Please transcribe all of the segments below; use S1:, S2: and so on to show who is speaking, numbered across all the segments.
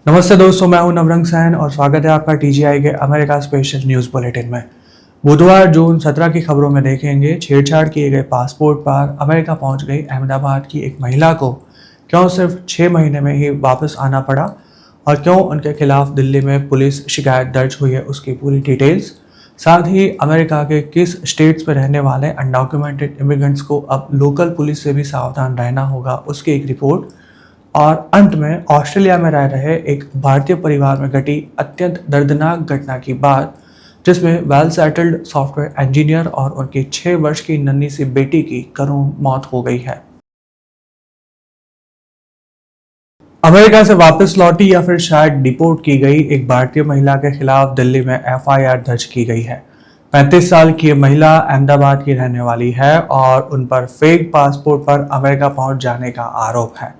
S1: नमस्ते दोस्तों, मैं हूं नवरंग सैन और स्वागत है आपका टीजीआई के अमेरिका स्पेशल न्यूज़ बुलेटिन में। बुधवार जून 17 की खबरों में देखेंगे छेड़छाड़ किए गए पासपोर्ट पर अमेरिका पहुंच गई अहमदाबाद की एक महिला को क्यों सिर्फ 6 महीने में ही वापस आना पड़ा और क्यों उनके खिलाफ दिल्ली में पुलिस शिकायत दर्ज हुई है, उसकी पूरी डिटेल्स। साथ ही अमेरिका के किस स्टेट्स में रहने वाले अनडॉक्यूमेंटेड इमिग्रेंट्स को अब लोकल पुलिस से भी सावधान रहना होगा, उसकी एक रिपोर्ट। और अंत में ऑस्ट्रेलिया में रह रहे एक भारतीय परिवार में घटी अत्यंत दर्दनाक घटना की बात, जिसमें वेल सेटल्ड सॉफ्टवेयर इंजीनियर और उनकी 6 वर्ष की नन्ही सी बेटी की करुण मौत हो गई है। अमेरिका से वापस लौटी या फिर शायद डिपोर्ट की गई एक भारतीय महिला के खिलाफ दिल्ली में एफआईआर दर्ज की गई है। 35 साल की महिला अहमदाबाद की रहने वाली है और उन पर फेक पासपोर्ट पर अमेरिका पहुंच जाने का आरोप है।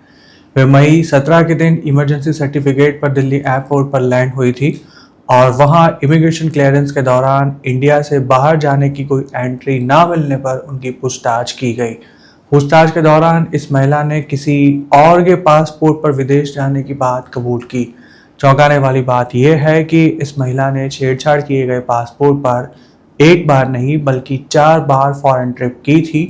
S1: वे मई 17 के दिन इमरजेंसी सर्टिफिकेट पर दिल्ली एयरपोर्ट पर लैंड हुई थी और वहां इमिग्रेशन क्लियरेंस के दौरान इंडिया से बाहर जाने की कोई एंट्री ना मिलने पर उनकी पूछताछ की गई। पूछताछ के दौरान इस महिला ने किसी और के पासपोर्ट पर विदेश जाने की बात कबूल की। चौंकाने वाली बात यह है कि इस महिला ने छेड़छाड़ किए गए पासपोर्ट पर एक बार नहीं बल्कि 4 बार फॉरेन ट्रिप की थी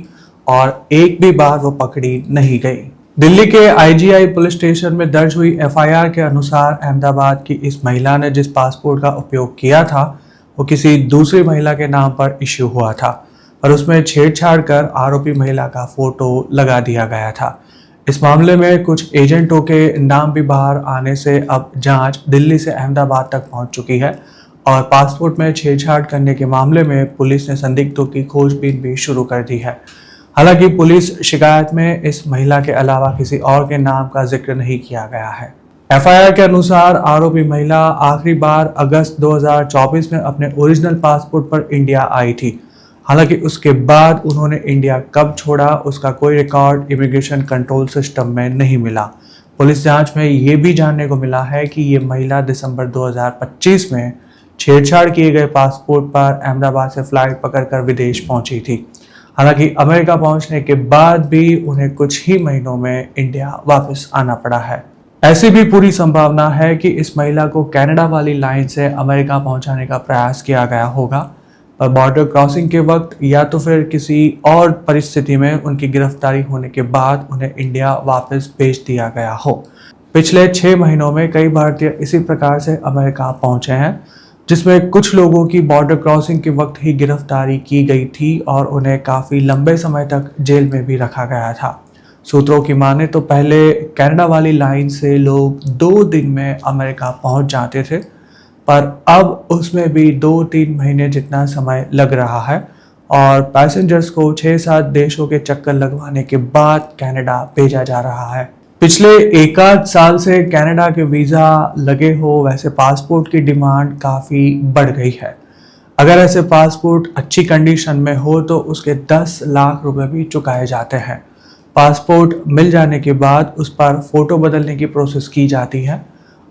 S1: और एक भी बार वो पकड़ी नहीं गई। दिल्ली के आईजीआई पुलिस स्टेशन में दर्ज हुई एफआईआर के अनुसार अहमदाबाद की इस महिला ने जिस पासपोर्ट का उपयोग किया था वो किसी दूसरी महिला के नाम पर इश्यू हुआ था और उसमें छेड़छाड़ कर आरोपी महिला का फोटो लगा दिया गया था। इस मामले में कुछ एजेंटों के नाम भी बाहर आने से अब जांच दिल्ली से अहमदाबाद तक पहुंच चुकी है और पासपोर्ट में छेड़छाड़ करने के मामले में पुलिस ने संदिग्धों की खोजबीन भी शुरू कर दी है। हालांकि पुलिस शिकायत में इस महिला के अलावा किसी और के नाम का जिक्र नहीं किया गया है। एफआईआर के अनुसार आरोपी महिला आखिरी बार अगस्त 2024 में अपने ओरिजिनल पासपोर्ट पर इंडिया आई थी। हालांकि उसके बाद उन्होंने इंडिया कब छोड़ा उसका कोई रिकॉर्ड इमिग्रेशन कंट्रोल सिस्टम में नहीं मिला। पुलिस जांच में ये भी जानने को मिला है कि ये महिला दिसंबर 2025 में छेड़छाड़ किए गए पासपोर्ट पर अहमदाबाद से फ्लाइट पकड़कर विदेश पहुंची थी। हालांकि अमेरिका पहुंचने के बाद भी उन्हें कुछ ही महीनों में इंडिया वापस आना पड़ा है। ऐसी भी पूरी संभावना है कि इस महिला को कनाडा वाली लाइन से अमेरिका पहुंचाने का प्रयास किया गया होगा, पर बॉर्डर क्रॉसिंग के वक्त या तो फिर किसी और परिस्थिति में उनकी गिरफ्तारी होने के बाद उन्हें इंडिया वापस भेज दिया गया हो। पिछले 6 महीनों में कई भारतीय इसी प्रकार से अमेरिका पहुंचे हैं, जिसमें कुछ लोगों की बॉर्डर क्रॉसिंग के वक्त ही गिरफ्तारी की गई थी और उन्हें काफ़ी लंबे समय तक जेल में भी रखा गया था। सूत्रों की माने तो पहले कनाडा वाली लाइन से लोग 2 दिन में अमेरिका पहुंच जाते थे, पर अब उसमें भी 2-3 महीने जितना समय लग रहा है और पैसेंजर्स को 6-7 देशों के चक्कर लगवाने के बाद कनाडा भेजा जा रहा है। पिछले 1-8 साल से कनाडा के वीज़ा लगे हो वैसे पासपोर्ट की डिमांड काफ़ी बढ़ गई है। अगर ऐसे पासपोर्ट अच्छी कंडीशन में हो तो उसके 10 लाख रुपए भी चुकाए जाते हैं। पासपोर्ट मिल जाने के बाद उस पर फ़ोटो बदलने की प्रोसेस की जाती है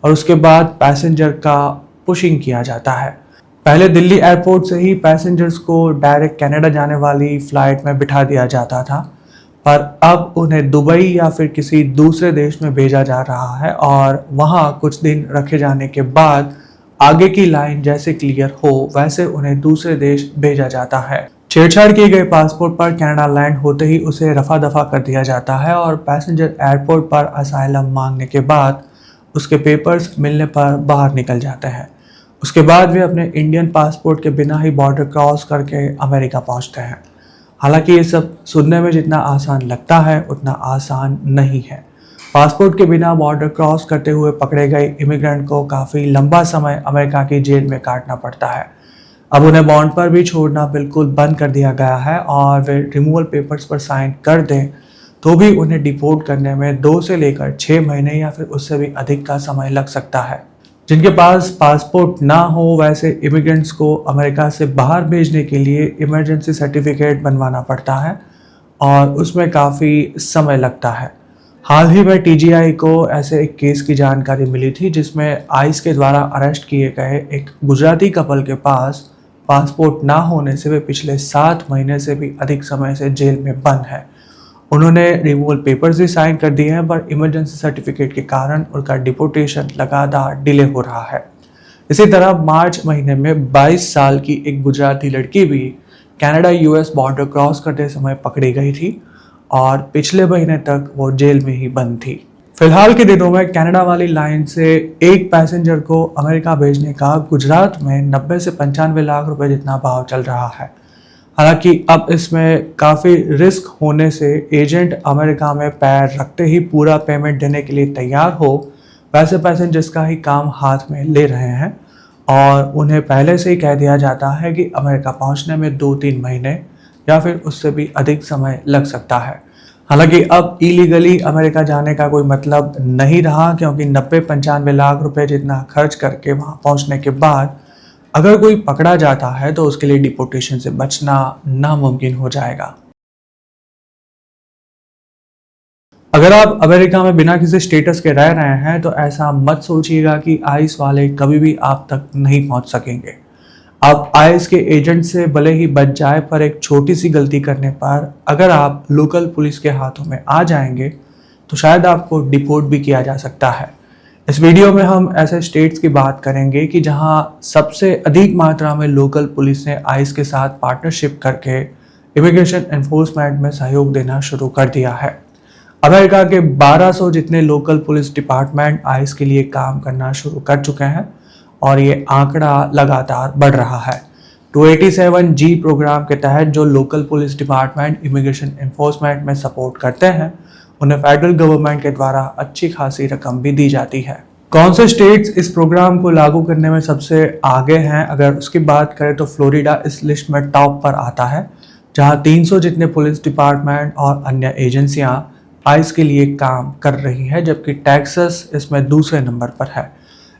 S1: और उसके बाद पैसेंजर का पुशिंग किया जाता है। पहले दिल्ली एयरपोर्ट से ही पैसेंजर्स को डायरेक्ट कनाडा जाने वाली फ़्लाइट में बिठा दिया जाता था, पर अब उन्हें दुबई या फिर किसी दूसरे देश में भेजा जा रहा है और वहां कुछ दिन रखे जाने के बाद आगे की लाइन जैसे क्लियर हो वैसे उन्हें दूसरे देश भेजा जाता है। छेड़छाड़ किए गए पासपोर्ट पर कनाडा लैंड होते ही उसे रफा दफा कर दिया जाता है और पैसेंजर एयरपोर्ट पर असाइलम मांगने के बाद उसके पेपर्स मिलने पर बाहर निकल जाते हैं। उसके बाद वे अपने इंडियन पासपोर्ट के बिना ही बॉर्डर क्रॉस करके अमेरिका पहुंचते हैं। हालांकि ये सब सुनने में जितना आसान लगता है उतना आसान नहीं है। पासपोर्ट के बिना बॉर्डर क्रॉस करते हुए पकड़े गए इमिग्रेंट को काफ़ी लंबा समय अमेरिका की जेल में काटना पड़ता है। अब उन्हें बॉन्ड पर भी छोड़ना बिल्कुल बंद कर दिया गया है और वे रिमूवल पेपर्स पर साइन कर दें तो भी उन्हें डिपोर्ट करने में 2 से लेकर 6 महीने या फिर उससे भी अधिक का समय लग सकता है। जिनके पास पासपोर्ट ना हो वैसे इमिग्रेंट्स को अमेरिका से बाहर भेजने के लिए इमरजेंसी सर्टिफिकेट बनवाना पड़ता है और उसमें काफ़ी समय लगता है। हाल ही में टीजीआई को ऐसे एक केस की जानकारी मिली थी जिसमें आइस के द्वारा अरेस्ट किए गए एक गुजराती कपल के पास पासपोर्ट ना होने से वे पिछले 7 महीने से भी अधिक समय से जेल में बंद है उन्होंने रिमूवल पेपर्स भी साइन कर दिए हैं, पर इमरजेंसी सर्टिफिकेट के कारण उनका डिपोर्टेशन लगातार डिले हो रहा है। इसी तरह मार्च महीने में 22 साल की एक गुजराती लड़की भी कनाडा यूएस बॉर्डर क्रॉस करते समय पकड़ी गई थी और पिछले महीने तक वो जेल में ही बंद थी। फिलहाल के दिनों में कनाडा वाली लाइन से एक पैसेंजर को अमेरिका भेजने का गुजरात में 90 से 95 लाख रुपए जितना भाव चल रहा है। हालांकि अब इसमें काफ़ी रिस्क होने से एजेंट अमेरिका में पैर रखते ही पूरा पेमेंट देने के लिए तैयार हो वैसे पैसेंजर्स का ही काम हाथ में ले रहे हैं और उन्हें पहले से ही कह दिया जाता है कि अमेरिका पहुंचने में 2-3 महीने या फिर उससे भी अधिक समय लग सकता है। हालांकि अब इलीगली अमेरिका जाने का कोई मतलब नहीं रहा, क्योंकि 90-95 लाख रुपए जितना खर्च करके वहां पहुंचने के बाद अगर कोई पकड़ा जाता है तो उसके लिए डिपोर्टेशन से बचना नामुमकिन हो जाएगा। अगर आप अमेरिका में बिना किसी स्टेटस के रह रहे हैं तो ऐसा मत सोचिएगा कि आइस वाले कभी भी आप तक नहीं पहुंच सकेंगे। आप आइस के एजेंट से भले ही बच जाए, पर एक छोटी सी गलती करने पर अगर आप लोकल पुलिस के हाथों में आ जाएंगे तो शायद आपको डिपोर्ट भी किया जा सकता है। इस वीडियो में हम ऐसे स्टेट्स की बात करेंगे कि जहां सबसे अधिक मात्रा में लोकल पुलिस ने आइस के साथ पार्टनरशिप करके इमिग्रेशन एनफोर्समेंट में सहयोग देना शुरू कर दिया है। अमेरिका के 1200 जितने लोकल पुलिस डिपार्टमेंट आइस के लिए काम करना शुरू कर चुके हैं और ये आंकड़ा लगातार बढ़ रहा है। 287G प्रोग्राम के तहत जो local police department immigration enforcement में सपोर्ट करते हैं उन्हें फेडरल गवर्नमेंट के द्वारा अच्छी खासी रकम भी दी जाती है। कौन से स्टेट्स इस प्रोग्राम को लागू करने में सबसे आगे हैं, अगर उसकी बात करें तो फ्लोरिडा इस लिस्ट में टॉप पर आता है, जहां 300 जितने पुलिस डिपार्टमेंट और अन्य एजेंसियां आइस के लिए काम कर रही है, जबकि टेक्सास इसमें दूसरे नंबर पर है।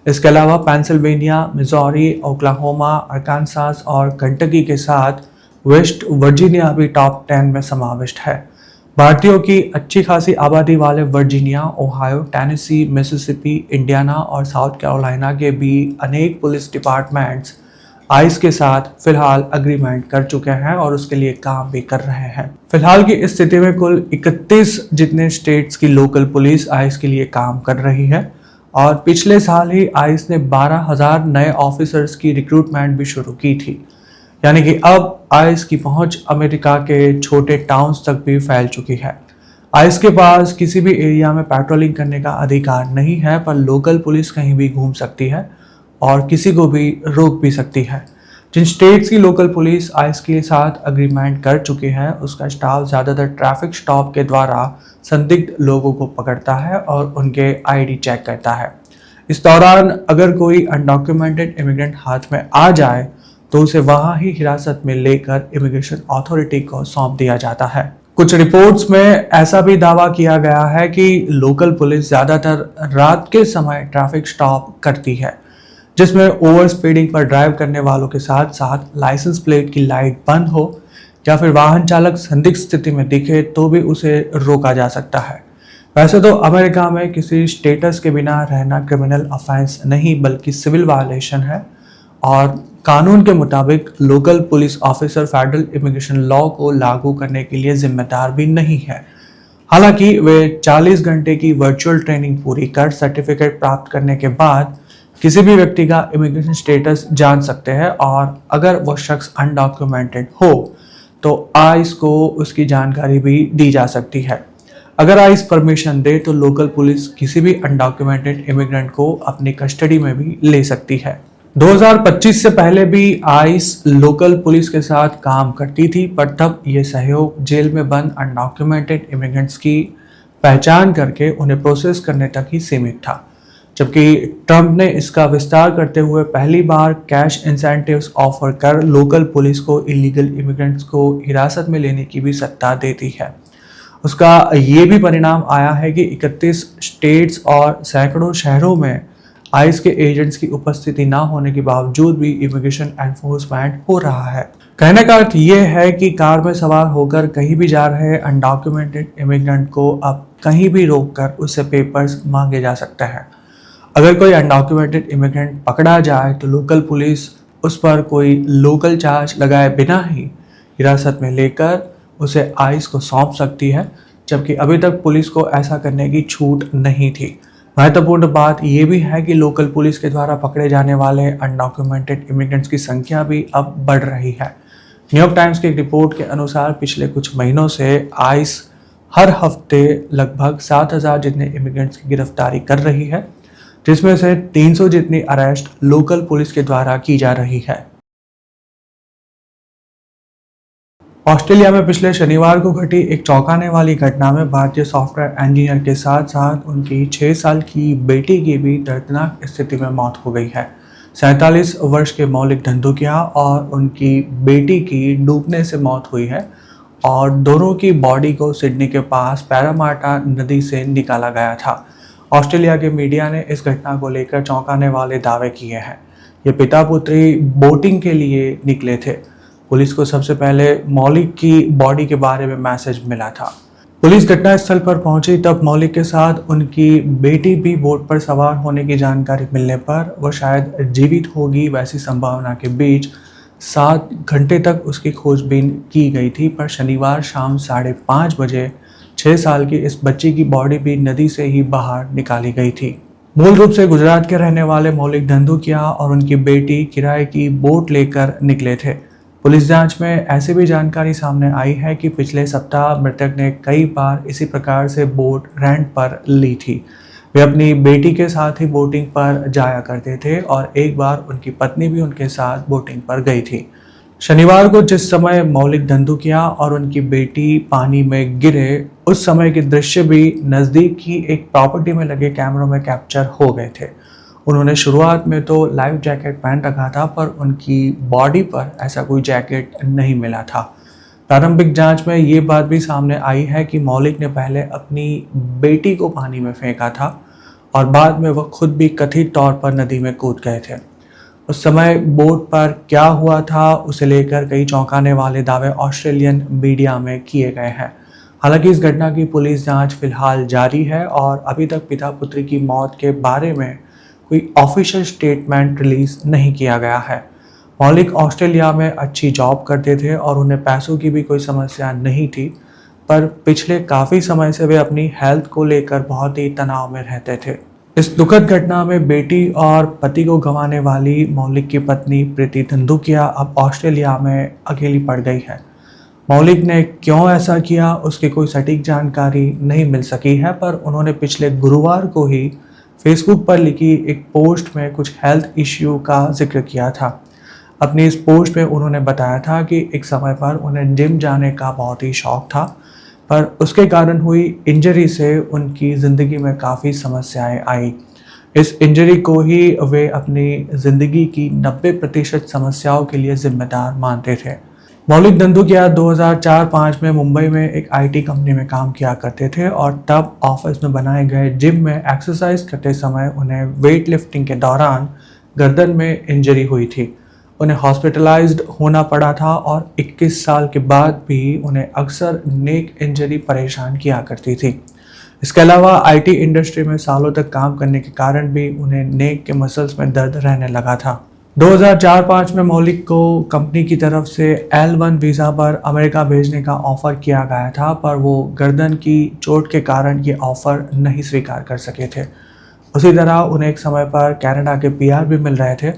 S1: इसके अलावा पेंसिल्वेनिया, मिजोरी, ओक्लाहोमा, अरकानसास और कंटकी के साथ वेस्ट वर्जीनिया भी टॉप 10 में समाविष्ट है। भारतीयों की अच्छी खासी आबादी वाले Virginia, Ohio, Tennessee, Mississippi, Indiana और साउथ कैरोलिना के भी अनेक पुलिस डिपार्टमेंट्स आइस के साथ फिलहाल अग्रीमेंट कर चुके हैं और उसके लिए काम भी कर रहे हैं। फिलहाल की स्थिति में कुल 31 जितने स्टेट्स की लोकल पुलिस आइस के लिए काम कर रही है और पिछले साल ही आइस ने 12,000 नए ऑफिसर्स की रिक्रूटमेंट भी शुरू की थी। यानी कि अब आइस की पहुंच अमेरिका के छोटे टाउन्स तक भी फैल चुकी है। आइस के पास किसी भी एरिया में पेट्रोलिंग करने का अधिकार नहीं है, पर लोकल पुलिस कहीं भी घूम सकती है और किसी को भी रोक भी सकती है। जिन स्टेट्स की लोकल पुलिस आइस के साथ अग्रीमेंट कर चुकी है उसका स्टाफ ज़्यादातर ट्रैफिक स्टॉप के द्वारा संदिग्ध लोगों को पकड़ता है और उनके आईडी चेक करता है। इस दौरान अगर कोई अनडॉक्यूमेंटेड इमिग्रेंट हाथ में आ जाए तो उसे वहां ही हिरासत में लेकर इमिग्रेशन अथॉरिटी को सौंप दिया जाता है। कुछ रिपोर्ट्स में ऐसा भी दावा किया गया है कि लोकल पुलिस ज़्यादातर रात के समय ट्रैफिक स्टॉप करती है, जिसमें ओवर स्पीडिंग पर ड्राइव करने वालों के साथ साथ लाइसेंस प्लेट की लाइट बंद हो या फिर वाहन चालक संदिग्ध स्थिति में दिखे तो भी उसे रोका जा सकता है। वैसे तो अमेरिका में किसी स्टेटस के बिना रहना क्रिमिनल ऑफेंस नहीं बल्कि सिविल वायलेशन है और कानून के मुताबिक local police officer federal immigration law को लागू करने के लिए जिम्मेदार भी नहीं है। हालांकि वे 40 घंटे की वर्चुअल ट्रेनिंग पूरी कर सर्टिफिकेट प्राप्त करने के बाद किसी भी व्यक्ति का इमिग्रेशन स्टेटस जान सकते हैं और अगर वो शख्स अनडॉक्यूमेंटेड हो तो आइस को उसकी जानकारी भी दी जा सकती है। अगर आइस परमिशन दे तो लोकल पुलिस किसी भी अनडॉक्यूमेंटेड इमिग्रेंट को अपनी कस्टडी में भी ले सकती है। 2025 से पहले भी आइस लोकल पुलिस के साथ काम करती थी, पर तब ये सहयोग जेल में बंद अनडॉक्यूमेंटेड इमिग्रेंट्स की पहचान करके उन्हें प्रोसेस करने तक ही सीमित था, जबकि ट्रंप ने इसका विस्तार करते हुए पहली बार कैश इंसेंटिव्स ऑफर कर लोकल पुलिस को इलीगल इमिग्रेंट्स को हिरासत में लेने की भी सत्ता देती है। उसका ये भी परिणाम आया है कि 31 स्टेट्स और सैकड़ों शहरों में आइस के एजेंट्स की उपस्थिति ना होने के बावजूद भी इमिग्रेशन एनफोर्समेंट हो रहा है। कहने का अर्थ ये है कि कार में सवार होकर कहीं भी जा रहे अनडॉक्यूमेंटेड इमिग्रेंट को अब कहीं भी रोककर उससे पेपर्स मांगे जा सकते हैं। अगर कोई अनडॉक्यूमेंटेड इमिग्रेंट पकड़ा जाए तो लोकल पुलिस उस पर कोई लोकल चार्ज लगाए बिना ही हिरासत में लेकर उसे आइस को सौंप सकती है, जबकि अभी तक पुलिस को ऐसा करने की छूट नहीं थी। महत्वपूर्ण बात यह भी है कि लोकल पुलिस के द्वारा पकड़े जाने वाले अनडॉक्यूमेंटेड इमिग्रेंट्स की संख्या भी अब बढ़ रही है। न्यूयॉर्क टाइम्स की एक रिपोर्ट के अनुसार पिछले कुछ महीनों से आइस हर हफ्ते लगभग 7,000 जितने इमिग्रेंट्स की गिरफ्तारी कर रही है, जिसमें से 300 जितनी अरेस्ट लोकल पुलिस के द्वारा की जा रही है। ऑस्ट्रेलिया में पिछले शनिवार को घटी एक चौंकाने वाली घटना में भारतीय सॉफ्टवेयर इंजीनियर के साथ साथ उनकी 6 साल की बेटी की भी दर्दनाक स्थिति में मौत हो गई है। 47 वर्ष के मौलिक धंधुकिया और उनकी बेटी की डूबने से मौत हुई है और दोनों की बॉडी को सिडनी के पास पैरामाटा नदी से निकाला गया था। ऑस्ट्रेलिया के मीडिया ने इस घटना को लेकर चौंकाने वाले दावे किए हैं। ये पिता पुत्री बोटिंग के लिए निकले थे। पुलिस को सबसे पहले मौलिक की बॉडी के बारे में मैसेज मिला था। पुलिस घटनास्थल पर पहुंची तब मौलिक के साथ उनकी बेटी भी बोट पर सवार होने की जानकारी मिलने पर वो शायद जीवित होगी वैसी संभावना के बीच 7 घंटे तक उसकी खोजबीन की गई थी, पर शनिवार शाम 5:30 बजे 6 साल की इस बच्ची की बॉडी भी नदी से ही बाहर निकाली गई थी। मूल रूप से गुजरात के रहने वाले मौलिक धंधुकिया और उनकी बेटी किराए की बोट लेकर निकले थे। पुलिस जांच में ऐसी भी जानकारी सामने आई है कि पिछले सप्ताह मृतक ने कई बार इसी प्रकार से बोट रेंट पर ली थी। वे अपनी बेटी के साथ ही बोटिंग पर जाया करते थे और एक बार उनकी पत्नी भी उनके साथ बोटिंग पर गई थी। शनिवार को जिस समय मौलिक धंधुकिया और उनकी बेटी पानी में गिरे, उस समय के दृश्य भी नज़दीक की एक प्रॉपर्टी में लगे कैमरों में कैप्चर हो गए थे। उन्होंने शुरुआत में तो लाइफ जैकेट पहन रखा था, पर उनकी बॉडी पर ऐसा कोई जैकेट नहीं मिला था। प्रारंभिक जांच में ये बात भी सामने आई है कि मौलिक ने पहले अपनी बेटी को पानी में फेंका था और बाद में वह खुद भी कथित तौर पर नदी में कूद गए थे। उस समय बोट पर क्या हुआ था उसे लेकर कई चौंकाने वाले दावे ऑस्ट्रेलियन मीडिया में किए गए हैं। हालांकि इस घटना की पुलिस जांच फिलहाल जारी है और अभी तक पिता पुत्री की मौत के बारे में कोई ऑफिशियल स्टेटमेंट रिलीज नहीं किया गया है। मौलिक ऑस्ट्रेलिया में अच्छी जॉब करते थे और उन्हें पैसों की भी कोई समस्या नहीं थी, पर पिछले काफ़ी समय से वे अपनी हेल्थ को लेकर बहुत ही तनाव में रहते थे। इस दुखद घटना में बेटी और पति को गंवाने वाली मौलिक की पत्नी प्रीति धंधुकिया अब ऑस्ट्रेलिया में अकेली पड़ गई है। मौलिक ने क्यों ऐसा किया उसकी कोई सटीक जानकारी नहीं मिल सकी है, पर उन्होंने पिछले गुरुवार को ही फेसबुक पर लिखी एक पोस्ट में कुछ हेल्थ इश्यू का जिक्र किया था। अपनी इस पोस्ट में उन्होंने बताया था कि एक समय पर उन्हें जिम जाने का बहुत ही शौक था, पर उसके कारण हुई इंजरी से उनकी ज़िंदगी में काफ़ी समस्याएं आई। इस इंजरी को ही वे अपनी ज़िंदगी की 90% समस्याओं के लिए जिम्मेदार मानते थे। मौलिक धंधुकिया 2004-05 में मुंबई में एक आईटी कंपनी में काम किया करते थे और तब ऑफिस में बनाए गए जिम में एक्सरसाइज करते समय उन्हें वेट लिफ्टिंग के दौरान गर्दन में इंजरी हुई थी। उन्हें हॉस्पिटलाइज्ड होना पड़ा था और 21 साल के बाद भी उन्हें अक्सर नेक इंजरी परेशान किया करती थी। इसके अलावा आईटी इंडस्ट्री में सालों तक काम करने के कारण भी उन्हें नेक के मसल्स में दर्द रहने लगा था। 2004-05 में मौलिक को कंपनी की तरफ से L1 वीज़ा पर अमेरिका भेजने का ऑफ़र किया गया था, पर वो गर्दन की चोट के कारण ये ऑफ़र नहीं स्वीकार कर सके थे। उसी तरह उन्हें एक समय पर कनाडा के PR भी मिल रहे थे,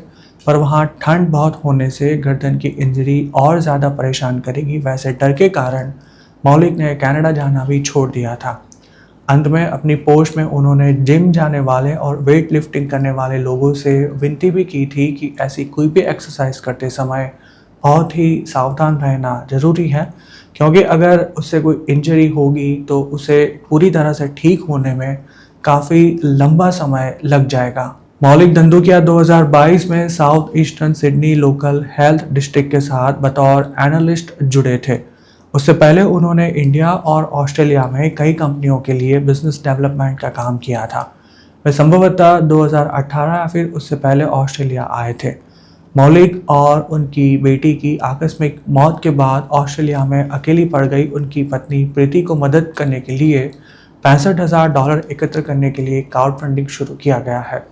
S1: पर वहाँ ठंड बहुत होने से गर्दन की इंजरी और ज़्यादा परेशान करेगी, वैसे डर के कारण मौलिक ने कनाडा जाना भी छोड़ दिया था। अंत में अपनी पोस्ट में उन्होंने जिम जाने वाले और वेट लिफ्टिंग करने वाले लोगों से विनती भी की थी कि ऐसी कोई भी एक्सरसाइज करते समय बहुत ही सावधान रहना ज़रूरी है, क्योंकि अगर उससे कोई इंजरी होगी तो उसे पूरी तरह से ठीक होने में काफ़ी लंबा समय लग जाएगा। मौलिक धंधुकिया 2022 में south eastern Sydney local health district के साथ बतौर एनालिस्ट जुड़े थे। उससे पहले उन्होंने इंडिया और ऑस्ट्रेलिया में कई कंपनियों के लिए बिजनेस डेवलपमेंट का काम किया था। वे संभवतः 2018 या फिर उससे पहले ऑस्ट्रेलिया आए थे। मौलिक और उनकी बेटी की आकस्मिक मौत के बाद ऑस्ट्रेलिया में अकेली पड़ गई उनकी पत्नी प्रीति को मदद करने के लिए $65,000 एकत्र करने के लिए क्राउड फंडिंग शुरू किया गया है।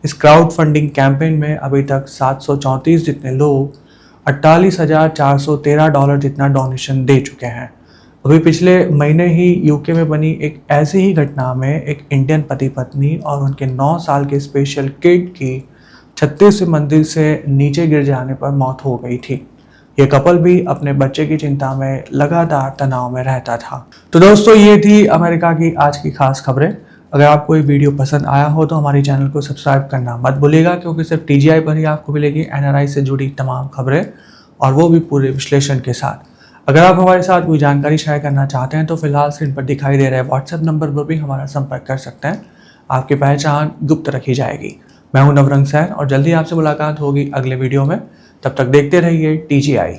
S1: इस क्राउड फंडिंग कैंपेन में अभी तक 734 जितने लोग $48,413 जितना डोनेशन दे चुके हैं। अभी पिछले महीने ही यूके में बनी एक ऐसी ही घटना में एक इंडियन पति पत्नी और उनके 9 साल के स्पेशल किड की 36 मंजिल से नीचे गिर जाने पर मौत हो गई थी। ये कपल भी अपने बच्चे की चिंता में लगातार तनाव में रहता था। तो दोस्तों, ये थी अमेरिका की आज की खास खबरें। अगर आपको ये वीडियो पसंद आया हो तो हमारे चैनल को सब्सक्राइब करना मत भूलिएगा, क्योंकि सिर्फ टीजीआई पर ही आपको मिलेगी एनआरआई से जुड़ी तमाम खबरें, और वो भी पूरे विश्लेषण के साथ। अगर आप हमारे साथ कोई जानकारी शेयर करना चाहते हैं तो फिलहाल स्क्रीन पर दिखाई दे रहे व्हाट्सएप नंबर पर भी हमारा संपर्क कर सकते हैं। आपकी पहचान गुप्त रखी जाएगी। मैं हूं नवरंग सैन और जल्दी आपसे मुलाकात होगी अगले वीडियो में। तब तक देखते रहिए टीजीआई।